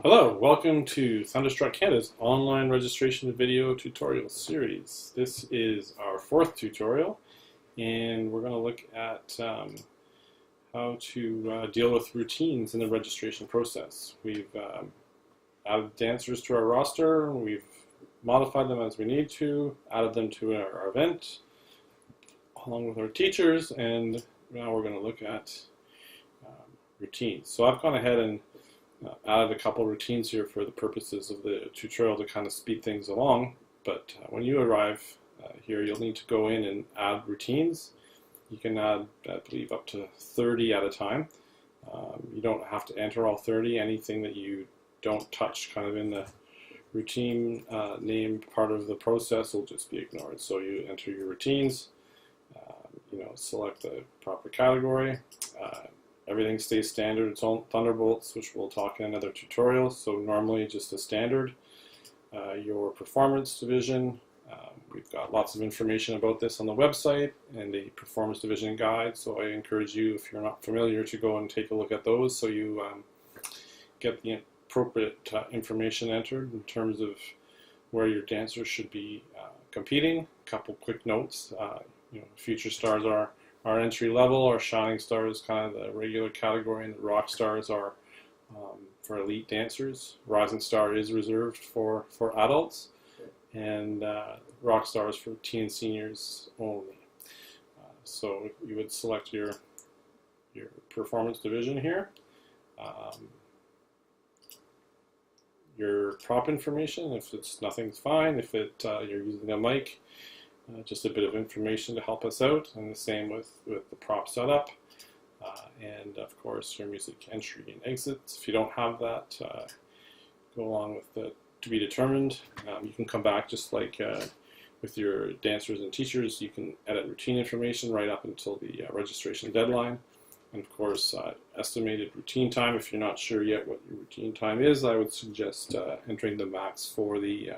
Hello, welcome to Thunderstruck Canada's online registration video tutorial series. This is our fourth tutorial, and we're going to look at how to deal with routines in the registration process. We've added dancers to our roster, we've modified them as we need to, added them to our event, along with our teachers, and now we're going to look at routines. So I've gone ahead and added a couple routines here for the purposes of the tutorial to kind of speed things along. But when you arrive here, you'll need to go in and add routines. You can add, I believe, up to 30 at a time. You don't have to enter all 30. Anything that you don't touch kind of in the routine name part of the process will just be ignored. So you enter your routines, select the proper category. Everything stays standard. It's all Thunderbolts, which we'll talk in another tutorial. So normally just a standard. Your performance division, we've got lots of information about this on the website and the performance division guide. So I encourage you, if you're not familiar, to go and take a look at those so you get the appropriate information entered in terms of where your dancers should be competing. A couple quick notes. Future stars are our entry level. Our shining star is kind of the regular category, and the rock stars are for elite dancers. Rising star is reserved for adults, and rock stars for teen and seniors only. So you would select your performance division here. Your prop information, if it's nothing's fine. If you're using a mic, just a bit of information to help us out, and the same with the prop setup, and of course your music entry and exits. If you don't have that, go along with the to be determined. You can come back just like with your dancers and teachers. You can edit routine information right up until the registration deadline, and of course estimated routine time. If you're not sure yet what your routine time is, I would suggest entering the max for the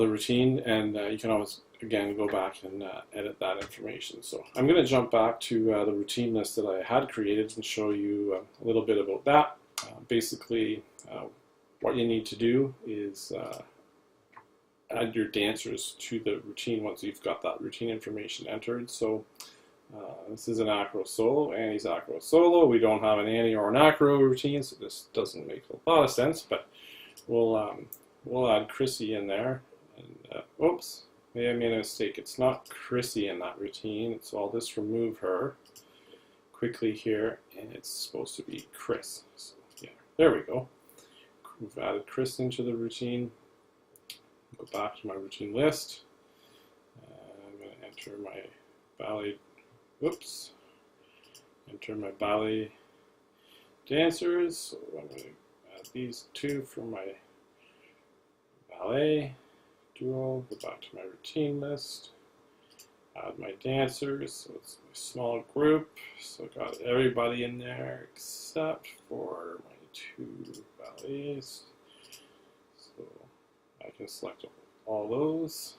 routine, and you can always again go back and edit that information. So I'm going to jump back to the routine list that I had created and show you a little bit about that. Basically, what you need to do is add your dancers to the routine once you've got that routine information entered. So this is an acro solo, Annie's acro solo. We don't have an Annie or an acro routine, so this doesn't make a lot of sense, but we'll add Chrissy in there. And oops, maybe I made a mistake. It's not Chrissy in that routine, so I'll just remove her quickly here, and it's supposed to be Chris. So yeah, there we go. We've added Chris into the routine. Go back to my routine list. I'm going to enter my ballet. Whoops. Enter my ballet dancers. So I'm going to add these two for my ballet duo. Go back to my routine list, add my dancers, so it's a small group, so got everybody in there except for my two ballets, so I can select all those,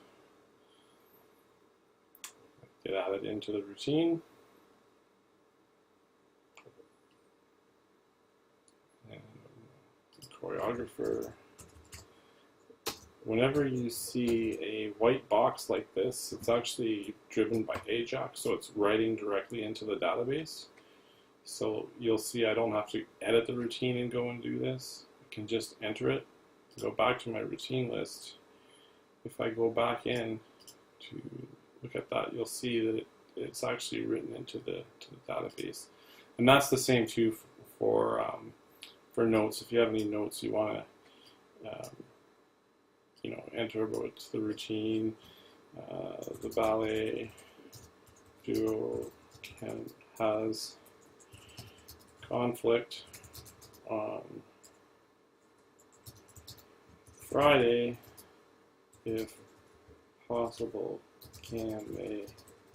get added into the routine, and the choreographer. Whenever you see a white box like this, it's actually driven by Ajax, so it's writing directly into the database. So you'll see I don't have to edit the routine and go and do this. I can just enter it, go back to my routine list. If I go back in to look at that, you'll see that it's actually written into the database. And that's the same too for notes. If you have any notes you want to enter about the routine, the ballet duo has conflict on Friday. If possible, can they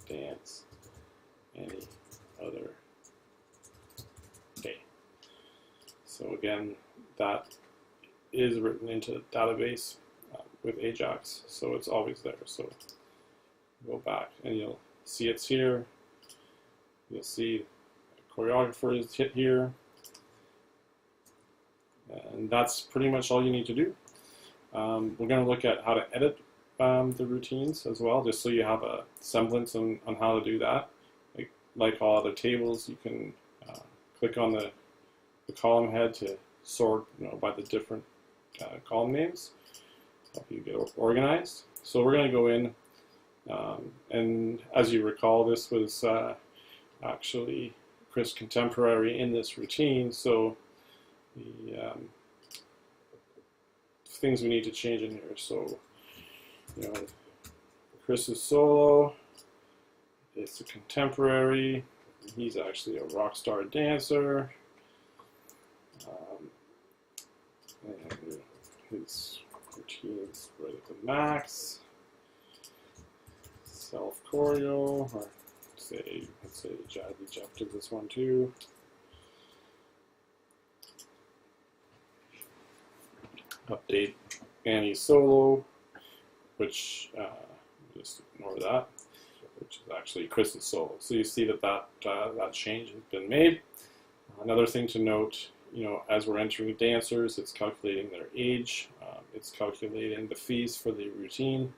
dance any other day? So again, that is written into the database with Ajax, so it's always there. So go back and you'll see it's here. You'll see the choreographer is hit here. And that's pretty much all you need to do. We're going to look at how to edit the routines as well, just so you have a semblance on how to do that. Like all other tables, you can click on the column head to sort by the different column names to help you get organized. So we're going to go in, and as you recall, this was actually Chris contemporary in this routine, so the things we need to change in here. So, Chris is solo, it's a contemporary, he's actually a rock star dancer, and his routine's right at the max. Self choreo, or let's say Jazzy Jeff did this one too. Update Annie solo, which just ignore that, which is actually Chris's solo. So you see that that change has been made. Another thing to note, as we're entering dancers, it's calculating their age, it's calculating the fees for the routine,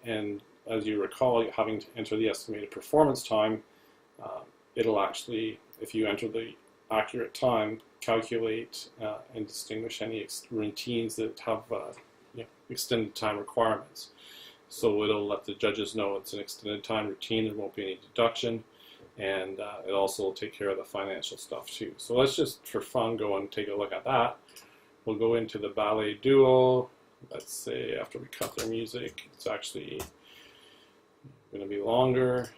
and as you recall, having to enter the estimated performance time, it'll actually, if you enter the accurate time, calculate and distinguish any routines that have extended time requirements. So it'll let the judges know it's an extended time routine, there won't be any deduction, and it also will take care of the financial stuff too. So let's just, for fun, go and take a look at that. We'll go into the ballet duo. Let's say after we cut their music, it's actually going to be longer,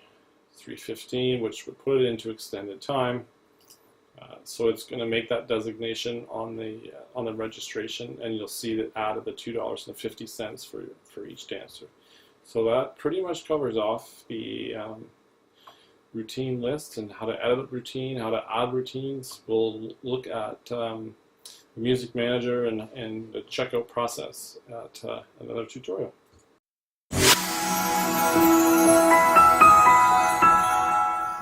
3:15, which would put it into extended time. So it's going to make that designation on the registration, and you'll see that added the $2.50 for each dancer. So that pretty much covers off the routine list and how to edit routine, how to add routines. We'll look at the music manager and the checkout process at another tutorial.